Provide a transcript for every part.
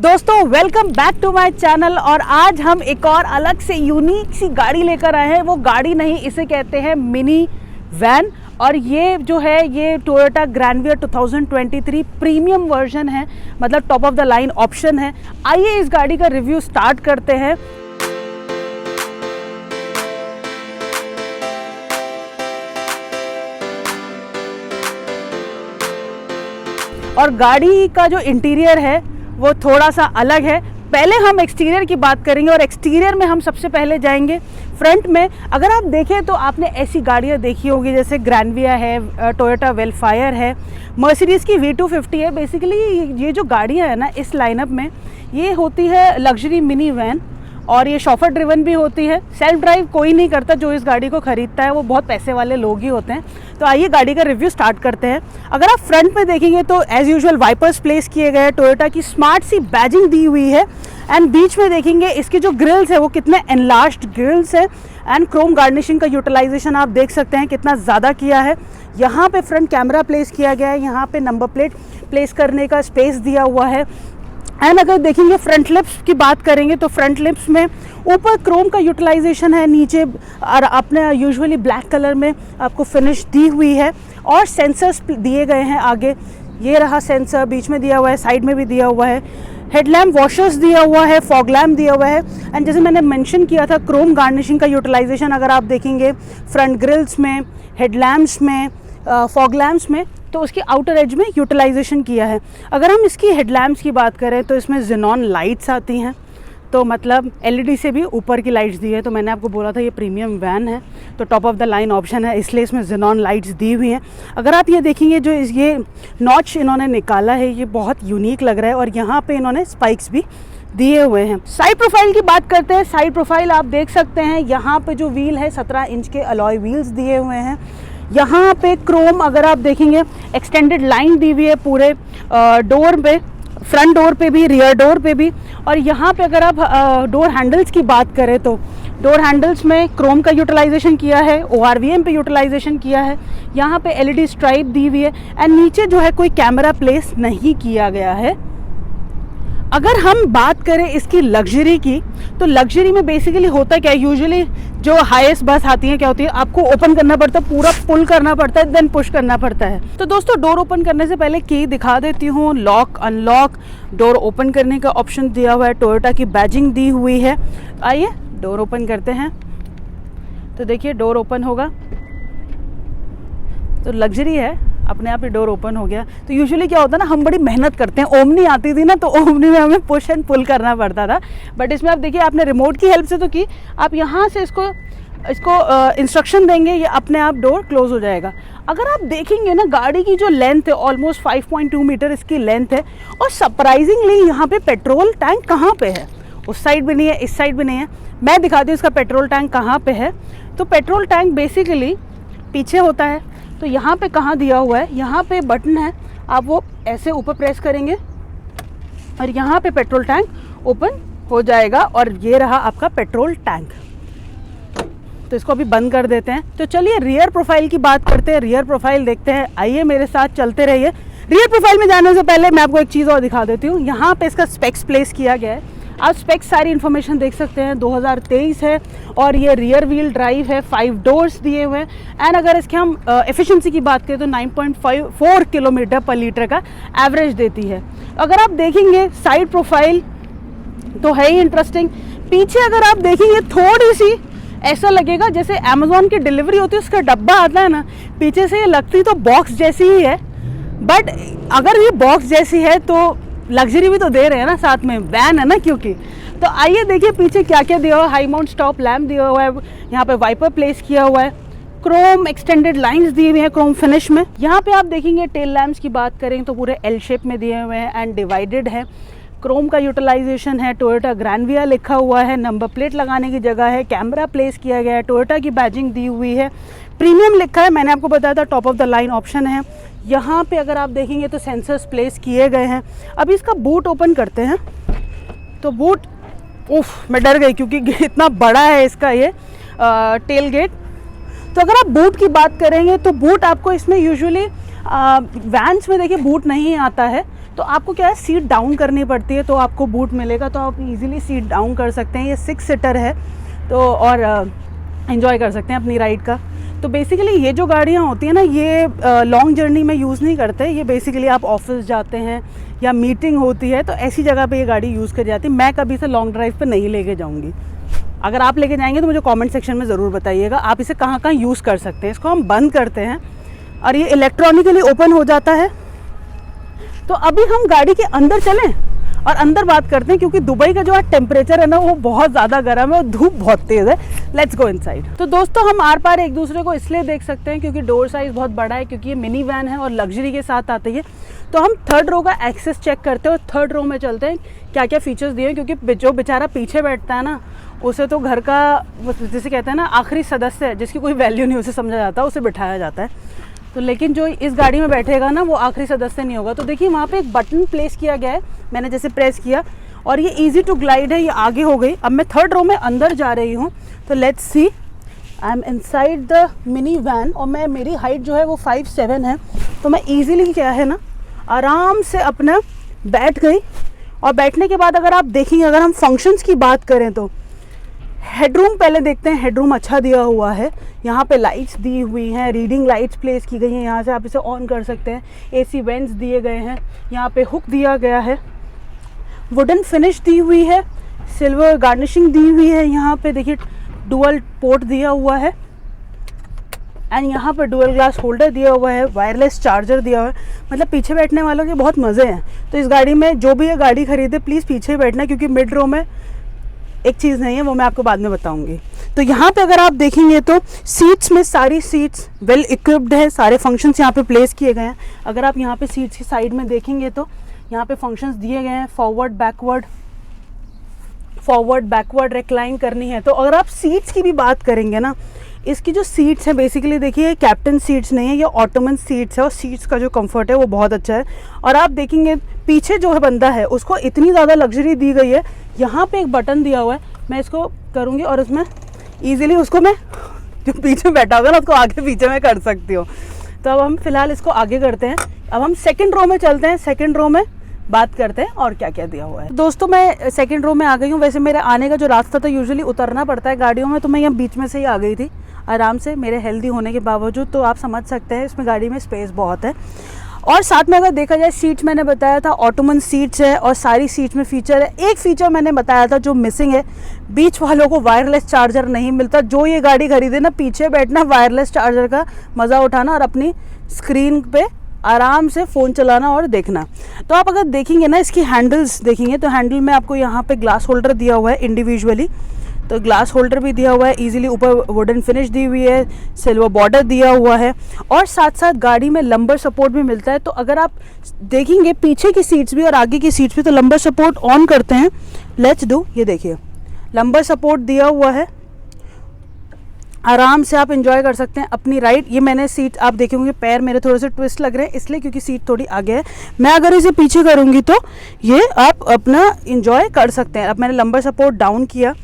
दोस्तों welcome back to my channel. और आज हम एक और अलग से यूनिक सी गाड़ी लेकर आए हैं। वो गाड़ी नहीं, इसे कहते हैं मिनी वैन। और ये जो है ये टोयोटा ग्रैंडवियर 2023 प्रीमियम वर्जन है, मतलब top of the line option है। आइए इस गाड़ी का रिव्यू स्टार्ट करते हैं। और गाड़ी का जो इंटीरियर है वो थोड़ा सा अलग है। पहले हम एक्सटीरियर की बात करेंगे और एक्सटीरियर में हम सबसे पहले जाएंगे फ्रंट में। अगर आप देखें तो आपने ऐसी गाड़ियाँ देखी होगी जैसे ग्रैंडविया है, टोयोटा वेलफायर है, मर्सिडीज़ की V250 है। बेसिकली ये जो गाड़ियाँ हैं ना इस लाइनअप में, ये होती है लग्जरी मिनी वैन और ये शॉफर ड्रिवन भी होती है। सेल्फ ड्राइव कोई नहीं करता, जो इस गाड़ी को ख़रीदता है वो बहुत पैसे वाले लोग ही होते हैं। तो आइए गाड़ी का रिव्यू स्टार्ट करते हैं। अगर आप फ्रंट में देखेंगे तो एज यूजुअल वाइपर्स प्लेस किए गए हैं, टोयोटा की स्मार्ट सी बैजिंग दी हुई है। एंड बीच में देखेंगे इसके जो ग्रिल्स है वो कितने एनलार्ज्ड ग्रिल्स है। एंड क्रोम गार्निशिंग का यूटिलाइजेशन आप देख सकते हैं कितना ज़्यादा किया है। यहाँ पे फ्रंट कैमरा प्लेस किया गया है, यहाँ पे नंबर प्लेट प्लेस करने का स्पेस दिया हुआ है। एंड अगर देखेंगे फ्रंट लिप्स की बात करेंगे तो फ्रंट लिप्स में ऊपर क्रोम का यूटिलाइजेशन है, नीचे और अपने यूजुअली ब्लैक कलर में आपको फिनिश दी हुई है। और सेंसर्स दिए गए हैं आगे, ये रहा सेंसर, बीच में दिया हुआ है, साइड में भी दिया हुआ है। हेडलैम्प वॉशर्स दिया हुआ है, फॉग लैम्प दिया हुआ है। एंड जैसे मैंने मेंशन किया था क्रोम गार्निशिंग का यूटिलाइजेशन अगर आप देखेंगे फ्रंट ग्रिल्स में, हेडलैम्प्स में, फॉग लैम्प्स में, तो उसकी आउटर एज में यूटिलाइजेशन किया है। अगर हम इसकी हेडलैम्प्स की बात करें तो इसमें जेनॉन लाइट्स आती हैं, तो मतलब एलईडी से भी ऊपर की लाइट्स दी है। तो मैंने आपको बोला था ये प्रीमियम वैन है तो top of the line option है, इसलिए इसमें जेनॉन लाइट्स दी हुई हैं। अगर आप ये देखेंगे जो ये नॉच इन्होंने निकाला है ये बहुत यूनिक लग रहा है और यहाँ पे इन्होंने स्पाइक्स भी दिए हुए हैं। साइड प्रोफाइल की बात करते हैं। साइड प्रोफाइल आप देख सकते हैं, यहाँ पे जो व्हील है 17 इंच के अलॉय व्हील्स दिए हुए हैं। यहाँ पे क्रोम अगर आप देखेंगे एक्सटेंडेड लाइन दी हुई है पूरे डोर पे, फ्रंट डोर पे भी, रियर डोर पे भी। और यहाँ पे अगर आप डोर हैंडल्स की बात करें तो डोर हैंडल्स में क्रोम का यूटिलाइजेशन किया है, ORVM पे यूटिलाइजेशन किया है। यहाँ पे LED स्ट्राइप दी हुई है। एंड नीचे जो है कोई कैमरा प्लेस नहीं किया गया है। अगर हम बात करें इसकी लग्जरी की तो लग्जरी में बेसिकली होता क्या है, यूजुअली जो हाईएस्ट बस आती है क्या होती है, आपको ओपन करना पड़ता है, पूरा पुल करना पड़ता है, देन पुश करना पड़ता है। तो दोस्तों डोर ओपन करने से पहले की दिखा देती हूँ। लॉक अनलॉक डोर ओपन करने का ऑप्शन दिया हुआ है, टोयोटा की बैजिंग दी हुई है। आइए डोर ओपन करते हैं। तो देखिए डोर ओपन होगा तो लग्जरी है, अपने आप ही डोर ओपन हो गया। तो यूजुअली क्या होता है ना, हम बड़ी मेहनत करते हैं। ओमनी आती थी ना तो ओमनी में हमें पुश एंड पुल करना पड़ता था, बट इसमें आप देखिए आपने रिमोट की हेल्प से तो की, आप यहाँ से इसको इंस्ट्रक्शन देंगे, ये अपने आप डोर क्लोज हो जाएगा। अगर आप देखेंगे ना गाड़ी की जो लेंथ है ऑलमोस्ट 5.2 मीटर इसकी लेंथ है। और सरप्राइजिंगली यहाँ पे पेट्रोल टैंक कहाँ पे है, उस साइड भी नहीं है, इस साइड भी नहीं है। मैं दिखाती हूँ इसका पेट्रोल टैंक कहाँ पे है। तो पेट्रोल टैंक बेसिकली पीछे होता है। तो यहाँ पे कहाँ दिया हुआ है, यहाँ पे बटन है, आप वो ऐसे ऊपर प्रेस करेंगे और यहाँ पे पेट्रोल टैंक ओपन हो जाएगा। और ये रहा आपका पेट्रोल टैंक। तो इसको अभी बंद कर देते हैं। तो चलिए रियर प्रोफाइल की बात करते हैं, रियर प्रोफाइल देखते हैं। आइए मेरे साथ चलते रहिए। रियर प्रोफाइल में जाने से पहले मैं आपको एक चीज़ और दिखा देती हूँ। यहाँ पे इसका स्पेक्स प्लेस किया गया है, आप स्पेक्स सारी इन्फॉर्मेशन देख सकते हैं। 2023 है और ये रियर व्हील ड्राइव है, 5 डोर्स दिए हुए हैं। एंड अगर इसके हम एफिशिएंसी की बात करें तो 9.54 किलोमीटर पर लीटर का एवरेज देती है। अगर आप देखेंगे साइड प्रोफाइल तो है ही इंटरेस्टिंग। पीछे अगर आप देखेंगे थोड़ी सी ऐसा लगेगा जैसे अमेजोन की डिलीवरी होती है उसका डब्बा आता है ना, पीछे से ये लगती तो बॉक्स जैसी ही है। बट अगर ये बॉक्स जैसी है तो लग्जरी भी तो दे रहे हैं ना, साथ में वैन है ना क्योंकि। तो आइए देखिए पीछे क्या क्या दिया हुआ है। हाई माउंट स्टॉप लैम्प दिया हुआ है, यहाँ पे वाइपर प्लेस किया हुआ है, क्रोम एक्सटेंडेड लाइंस दी हुई है क्रोम फिनिश में। यहाँ पे आप देखेंगे टेल लैम्प्स की बात करें तो पूरे L शेप में दिए हुए हैं एंड डिवाइडेड है। क्रोम का यूटिलाइजेशन है, टोयोटा ग्रैंडविया लिखा हुआ है, नंबर प्लेट लगाने की जगह है, कैमरा प्लेस किया गया है, टोयोटा की बैजिंग दी हुई है, प्रीमियम लिखा है, मैंने आपको बताया था top of the line option है। यहाँ पे अगर आप देखेंगे तो सेंसर्स प्लेस किए गए हैं। अभी इसका बूट ओपन करते हैं। तो बूट, उफ मैं डर गई क्योंकि इतना बड़ा है इसका ये टेल गेट। तो अगर आप बूट की बात करेंगे तो बूट आपको इसमें यूजुअली वैन्स में देखिए बूट नहीं आता है, तो आपको क्या है, सीट डाउन करनी पड़ती है, तो आपको बूट मिलेगा, तो आप इजीली सीट डाउन कर सकते हैं। ये 6 सीटर है, तो और एंजॉय कर सकते हैं अपनी राइड का। तो बेसिकली ये जो गाड़ियाँ होती हैं ना, ये लॉन्ग जर्नी में यूज़ नहीं करते। ये बेसिकली आप ऑफिस जाते हैं या मीटिंग होती है तो ऐसी जगह पे ये गाड़ी यूज़ करी जाती है। मैं कभी इसे लॉन्ग ड्राइव पे नहीं लेके जाऊँगी। अगर आप लेके जाएंगे तो मुझे कमेंट सेक्शन में ज़रूर बताइएगा आप इसे कहाँ कहाँ यूज़ कर सकते हैं। इसको हम बंद करते हैं और ये इलेक्ट्रॉनिकली ओपन हो जाता है। तो अभी हम गाड़ी के अंदर चलें और अंदर बात करते हैं, क्योंकि दुबई का जो आज टेम्परेचर है ना वो बहुत ज़्यादा गर्म है और धूप बहुत तेज़ है। Let's go inside. तो दोस्तों हम आर पार एक दूसरे को इसलिए देख सकते हैं क्योंकि डोर साइज़ बहुत बड़ा है, क्योंकि ये मिनी वैन है और लग्जरी के साथ आती है। तो हम थर्ड रो का एक्सेस चेक करते हैं और थर्ड रो में चलते हैं क्या क्या फीचर्स दिए हैं, क्योंकि जो बेचारा पीछे बैठता है ना उसे तो घर का जिसे कहते हैं ना आखिरी सदस्य है, जिसकी कोई वैल्यू नहीं उसे समझा जाता, उसे बिठाया जाता है। तो लेकिन जो इस गाड़ी में बैठेगा ना वो आखिरी सदस्य नहीं होगा। तो देखिए वहाँ पे एक बटन प्लेस किया गया है, मैंने जैसे प्रेस किया और ये इजी टू ग्लाइड है, ये आगे हो गई। अब मैं थर्ड रो में अंदर जा रही हूँ, तो let's see. I am inside the mini van और मेरी हाइट जो है वो 5'7" है। तो मैं ईजिली क्या है ना आराम से अपना बैठ गई। और बैठने के बाद अगर आप देखेंगे, अगर हम फंक्शंस की बात करें तो हेडरूम पहले देखते हैं। हेडरूम अच्छा दिया हुआ है, यहाँ पे लाइट्स दी हुई हैं, रीडिंग लाइट्स प्लेस की गई हैं, यहाँ से आप इसे ऑन कर सकते हैं। एसी वेंट्स दिए गए हैं, यहाँ पे हुक दिया गया है, वुडन फिनिश दी हुई है, सिल्वर गार्निशिंग दी हुई है। यहाँ पे देखिए डुअल पोर्ट दिया हुआ है एंड यहाँ पर डुअल ग्लास होल्डर दिया हुआ है, वायरलेस चार्जर दिया हुआ है। मतलब पीछे बैठने वालों के बहुत मज़े हैं। तो इस गाड़ी में जो भी ये गाड़ी खरीदे प्लीज़ पीछे बैठना, क्योंकि मिड रो में एक चीज़ नहीं है, वो मैं आपको बाद में बताऊंगी। तो यहाँ पे अगर आप देखेंगे तो सीट्स में सारी सीट्स वेल इक्विप्ड है, सारे फंक्शंस यहाँ पे प्लेस किए गए हैं। अगर आप यहाँ पे सीट्स की साइड में देखेंगे तो यहाँ पे फंक्शंस दिए गए हैं, फॉरवर्ड बैकवर्ड रिक्लाइन करनी है। तो अगर आप सीट्स की भी बात करेंगे ना, इसकी जो सीट्स हैं बेसिकली देखिए कैप्टन सीट्स नहीं है, ये ऑटोमन सीट्स है और सीट्स का जो कंफर्ट है वो बहुत अच्छा है। और आप देखेंगे पीछे जो है बंदा है उसको इतनी ज़्यादा लग्जरी दी गई है। यहाँ पे एक बटन दिया हुआ है, मैं इसको करूँगी और उसमें ईजिली उसको मैं जो पीछे बैठा होगा ना उसको आगे पीछे मैं कर सकती हूँ। तो अब हम फिलहाल इसको आगे करते हैं। अब हम सेकेंड रो में चलते हैं, सेकेंड रो में बात करते हैं और क्या क्या दिया हुआ है। दोस्तों मैं सेकंड रो में आ गई हूँ। वैसे मेरे आने का जो रास्ता था यूजुअली उतरना पड़ता है गाड़ियों में, तो मैं यहाँ बीच में से ही आ गई थी आराम से, मेरे हेल्दी होने के बावजूद। तो आप समझ सकते हैं इसमें गाड़ी में स्पेस बहुत है। और साथ में अगर देखा जाए सीट्स मैंने बताया था ऑटोमन सीट्स है और सारी सीट्स में फीचर है। एक फीचर मैंने बताया था जो मिसिंग है, बीच वालों को वायरलेस चार्जर नहीं मिलता। जो ये गाड़ी खरीदे ना पीछे बैठना, वायरलेस चार्जर का मज़ा उठाना और अपनी स्क्रीन पे आराम से फ़ोन चलाना और देखना। तो आप अगर देखेंगे ना इसकी हैंडल्स देखेंगे तो हैंडल में आपको यहाँ पे ग्लास होल्डर दिया हुआ है इंडिविजुअली, तो ग्लास होल्डर भी दिया हुआ है इजीली। ऊपर वुडन फिनिश दी हुई है, सिल्वर बॉर्डर दिया हुआ है और साथ साथ गाड़ी में लंबर सपोर्ट भी मिलता है। तो अगर आप देखेंगे पीछे की सीट्स भी और आगे की सीट्स भी, तो लंबर सपोर्ट ऑन करते हैं, लेट्स डू। ये देखिए लंबर सपोर्ट दिया हुआ है, आराम से आप एंजॉय कर सकते हैं अपनी राइड। ये मैंने सीट आप देखेंगे पैर मेरे थोड़े से ट्विस्ट लग रहे हैं इसलिए क्योंकि सीट थोड़ी आगे है। मैं अगर इसे पीछे करूँगी तो ये आप अपना एंजॉय कर सकते हैं। अब मैंने लंबर सपोर्ट डाउन किया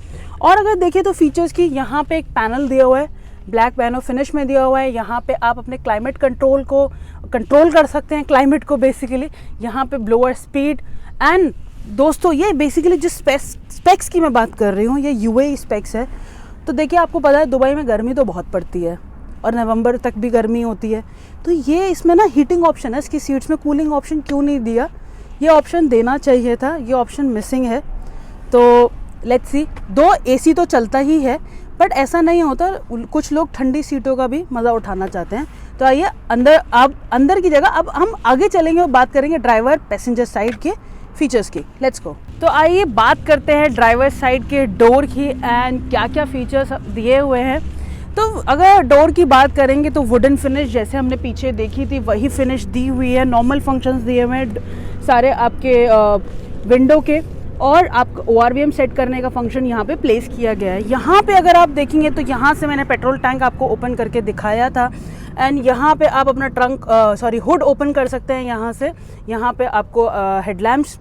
और अगर देखिए तो फीचर्स की यहाँ पे एक पैनल दिया हुआ है, ब्लैक पैनो फिनिश में दिया हुआ है। यहाँ पे आप अपने क्लाइमेट कंट्रोल को कंट्रोल कर सकते हैं, क्लाइमेट को बेसिकली। यहाँ पे ब्लोअर स्पीड एंड दोस्तों ये बेसिकली जिस स्पेक्स की मैं बात कर रही हूँ ये UAE स्पेक्स है। तो देखिए आपको पता है दुबई में गर्मी तो बहुत पड़ती है और नवंबर तक भी गर्मी होती है। तो ये इसमें ना हीटिंग ऑप्शन है, इसकी सीट्स में कूलिंग ऑप्शन क्यों नहीं दिया, ये ऑप्शन देना चाहिए था, ये ऑप्शन मिसिंग है। तो लेट्स सी, 2 AC तो चलता ही है बट ऐसा नहीं होता, कुछ लोग ठंडी सीटों का भी मज़ा उठाना चाहते हैं। तो आइए अंदर, अब अंदर की जगह अब हम आगे चलेंगे और बात करेंगे ड्राइवर पैसेंजर साइड के फीचर्स की। Let's go. तो आइए बात करते हैं ड्राइवर साइड के डोर की एंड क्या क्या फीचर्स दिए हुए हैं। तो अगर डोर की बात करेंगे तो वुडन फिनिश जैसे हमने पीछे देखी थी वही फिनिश दी हुई है। नॉर्मल फंक्शंस दिए हुए हैं सारे आपके विंडो के, और आपको ORVM सेट करने का फंक्शन यहाँ पे प्लेस किया गया है। यहाँ पे अगर आप देखेंगे तो यहाँ से मैंने पेट्रोल टैंक आपको ओपन करके दिखाया था एंड यहाँ पे आप अपना हुड ओपन कर सकते हैं। यहाँ से यहाँ पे आपको हेडलैम्प्स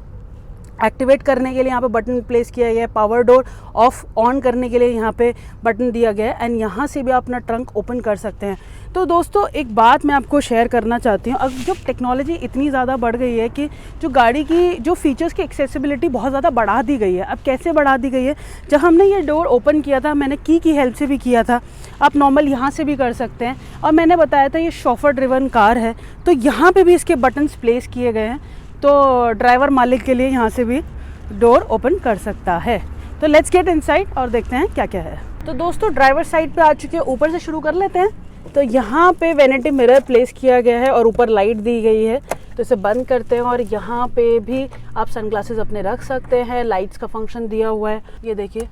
एक्टिवेट करने के लिए यहाँ पे बटन प्लेस किया गया है, पावर डोर ऑफ ऑन करने के लिए यहाँ पे बटन दिया गया है, एंड यहाँ से भी आप अपना ट्रंक ओपन कर सकते हैं। तो दोस्तों एक बात मैं आपको शेयर करना चाहती हूँ, अब जब टेक्नोलॉजी इतनी ज़्यादा बढ़ गई है कि जो गाड़ी की जो फीचर्स की एक्सेसिबिलिटी बहुत ज़्यादा बढ़ा दी गई है। अब कैसे बढ़ा दी गई है, जब हमने ये डोर ओपन किया था, मैंने की हेल्प से भी किया था, आप नॉर्मल यहाँ से भी कर सकते हैं, और मैंने बताया था ये शॉफर ड्रिवन कार है, तो यहाँ पर भी इसके बटन्स प्लेस किए गए हैं, तो ड्राइवर मालिक के लिए यहाँ से भी डोर ओपन कर सकता है। तो लेट्स गेट इनसाइड और देखते हैं क्या क्या है। तो दोस्तों ड्राइवर साइड पे आ चुके हैं, ऊपर से शुरू कर लेते हैं। तो यहाँ पे वैनिटी मिरर प्लेस किया गया है और ऊपर लाइट दी गई है, तो इसे बंद करते हैं और यहाँ पे भी आप सनग्लासेस अपने रख सकते हैं, लाइट्स का फंक्शन दिया हुआ है। ये देखिए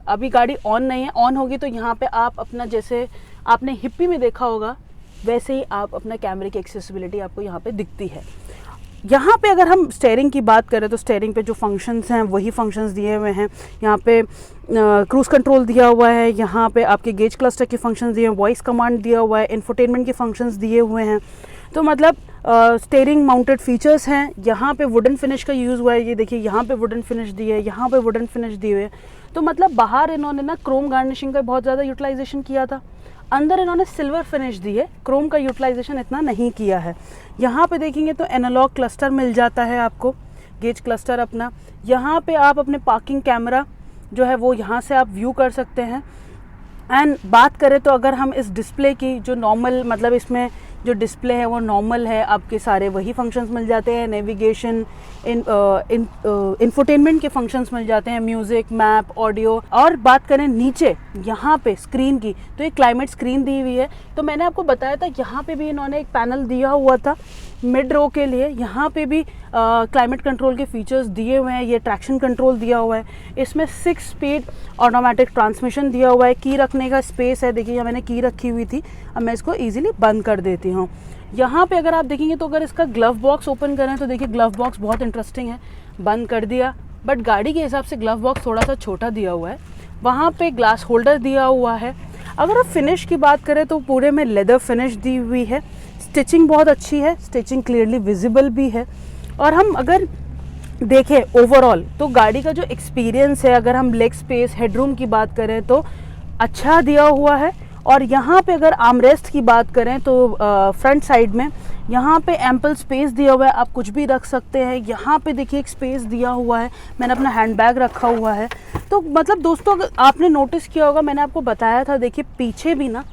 अभी गाड़ी ऑन नहीं है, ऑन होगी तो यहाँ पे आप अपना, जैसे आपने हिप्पी में देखा होगा वैसे ही आप अपना कैमरे की एक्सेसिबिलिटी आपको यहाँ पे दिखती है। यहाँ पे अगर हम स्टीयरिंग की बात करें तो स्टीयरिंग पे जो फंक्शंस हैं वही फंक्शंस दिए हुए हैं। यहाँ पे क्रूज़ कंट्रोल दिया हुआ है, यहाँ पे आपके गेज क्लस्टर के फंक्शंस दिए हैं, वॉइस कमांड दिया हुआ है, इंफोटेनमेंट के फंक्शंस दिए हुए हैं। तो मतलब स्टीयरिंग माउंटेड फीचर्स हैं। यहाँ पे वुडन फिनिश का यूज़ हुआ है, ये देखिए यहाँ पे वुडन फिनिश दिए है, यहाँ पे वुडन फिनिश दिए हुए। तो मतलब बाहर इन्होंने ना क्रोम गार्निशिंग का बहुत ज़्यादा यूटिलाइजेशन किया था, अंदर इन्होंने सिल्वर फिनिश दी है, क्रोम का यूटिलाइजेशन इतना नहीं किया है। यहाँ पे देखेंगे तो एनालॉग क्लस्टर मिल जाता है आपको, गेज क्लस्टर अपना। यहाँ पे आप अपने पार्किंग कैमरा जो है वो यहाँ से आप व्यू कर सकते हैं। एंड बात करें तो अगर हम इस डिस्प्ले की जो नॉर्मल, मतलब इसमें जो डिस्प्ले है वो नॉर्मल है, आपके सारे वही फंक्शंस मिल जाते हैं, नेविगेशन, इंफोटेनमेंट के फंक्शंस मिल जाते हैं, म्यूज़िक, मैप, ऑडियो। और बात करें नीचे यहाँ पे स्क्रीन की, तो ये क्लाइमेट स्क्रीन दी हुई है। तो मैंने आपको बताया था यहाँ पे भी इन्होंने एक पैनल दिया हुआ था मिड रो के लिए, यहाँ पे भी क्लाइमेट कंट्रोल के फीचर्स दिए हुए हैं। ये ट्रैक्शन कंट्रोल दिया हुआ है, इसमें 6 स्पीड ऑटोमेटिक ट्रांसमिशन दिया हुआ है, की रखने का स्पेस है। देखिए यहाँ मैंने की रखी हुई थी, अब मैं इसको ईजिली बंद कर देती हूँ। यहाँ पे अगर आप देखेंगे तो अगर इसका ग्लव बॉक्स ओपन करें तो देखिए ग्लव बॉक्स बहुत इंटरेस्टिंग है, बंद कर दिया, बट गाड़ी के हिसाब से ग्लव बॉक्स थोड़ा सा छोटा दिया हुआ है। वहाँ पे ग्लास होल्डर दिया हुआ है। अगर आप फिनिश की बात करें तो पूरे में लेदर फिनिश दी हुई है, स्टिचिंग बहुत अच्छी है, स्टिचिंग क्लियरली विजिबल भी है। और हम अगर देखें ओवरऑल तो गाड़ी का जो एक्सपीरियंस है, अगर हम लेग स्पेस, हेडरूम की बात करें तो अच्छा दिया हुआ है। और यहाँ पे अगर आर्मरेस्ट की बात करें तो फ्रंट साइड में यहाँ पे एम्पल स्पेस दिया हुआ है, आप कुछ भी रख सकते हैं। यहाँ पे देखिए एक स्पेस दिया हुआ है, मैंने अपना हैंडबैग रखा हुआ है। तो मतलब दोस्तों अगर आपने नोटिस किया होगा, मैंने आपको बताया था, देखिए पीछे भी ना,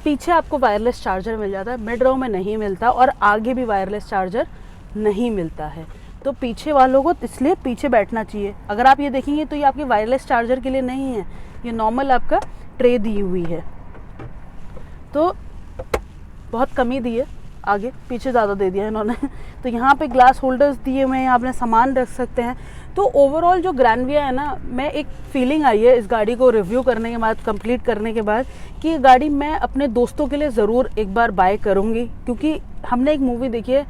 पीछे आपको वायरलेस चार्जर मिल जाता है, मिड रो में नहीं मिलता, और आगे भी वायरलेस चार्जर नहीं मिलता है। तो पीछे वालों को इसलिए पीछे बैठना चाहिए। अगर आप ये देखेंगे तो ये आपके वायरलेस चार्जर के लिए नहीं है, ये नॉर्मल आपका ट्रे दी हुई है, तो बहुत कमी दी है, आगे पीछे ज़्यादा दे दिया है इन्होंने। तो यहाँ पे ग्लास होल्डर्स दिए हुए हैं, अपने सामान रख सकते हैं। तो ओवरऑल जो ग्रैनविया है ना, मैं एक फीलिंग आई है इस गाड़ी को रिव्यू करने के बाद, कंप्लीट करने के बाद, कि ये गाड़ी मैं अपने दोस्तों के लिए ज़रूर एक बार बाय करूँगी। क्योंकि हमने एक मूवी देखी है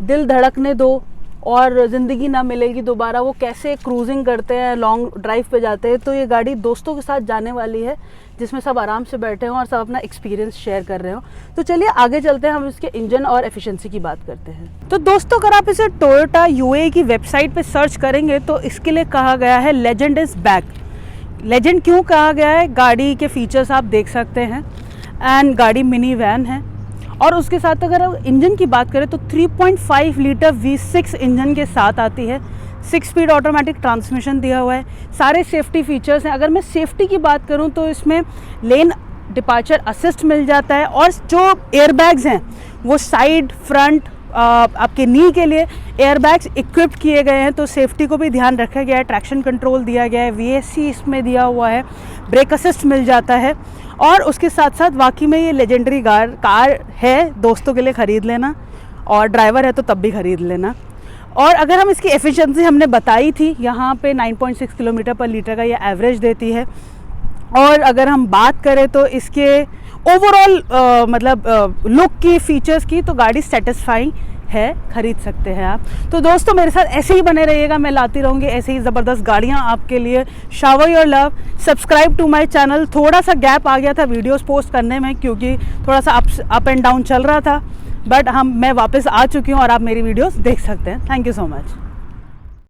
दिल धड़कने दो और ज़िंदगी ना मिलेगी दोबारा, वो कैसे क्रूजिंग करते हैं, लॉन्ग ड्राइव पे जाते हैं। तो ये गाड़ी दोस्तों के साथ जाने वाली है, जिसमें सब आराम से बैठे हों और सब अपना एक्सपीरियंस शेयर कर रहे हो। तो चलिए आगे चलते हैं, हम इसके इंजन और एफिशिएंसी की बात करते हैं। तो दोस्तों अगर आप इसे टोयोटा यूएई की वेबसाइट पे सर्च करेंगे तो इसके लिए कहा गया है लेजेंड इज़ बैक। लेजेंड क्यों कहा गया है? गाड़ी के फीचर्स आप देख सकते हैं, एंड गाड़ी मिनी वैन है। और उसके साथ अगर इंजन की बात करें तो 3.5 लीटर V6 इंजन के साथ आती है, 6 स्पीड ऑटोमेटिक ट्रांसमिशन दिया हुआ है, सारे सेफ्टी फीचर्स हैं। अगर मैं सेफ्टी की बात करूं तो इसमें लेन डिपार्चर असिस्ट मिल जाता है, और जो एयरबैग्स हैं वो साइड, फ्रंट, आपके नी के लिए एयरबैग्स इक्विप्ड किए गए हैं, तो सेफ्टी को भी ध्यान रखा गया है। ट्रैक्शन कंट्रोल दिया गया है, VSC इसमें दिया हुआ है, ब्रेक असिस्ट मिल जाता है। और उसके साथ साथ वाकई में ये लेजेंडरी कार है, दोस्तों के लिए ख़रीद लेना, और ड्राइवर है तो तब भी ख़रीद लेना। और अगर हम इसकी एफिशिएंसी हमने बताई थी, यहाँ पे 9.6 किलोमीटर पर लीटर का ये एवरेज देती है। और अगर हम बात करें तो इसके ओवरऑल लुक की, फीचर्स की, तो गाड़ी सेटिस्फाइंग है, खरीद सकते हैं आप। तो दोस्तों मेरे साथ ऐसे ही बने रहिएगा, मैं लाती रहूँगी ऐसे ही ज़बरदस्त गाड़ियाँ आपके लिए। Shower your love, subscribe to my channel. थोड़ा सा गैप आ गया था वीडियोस पोस्ट करने में, क्योंकि थोड़ा सा अप एंड डाउन चल रहा था, बट मैं वापस आ चुकी हूँ और आप मेरी वीडियोस देख सकते हैं। Thank you so much.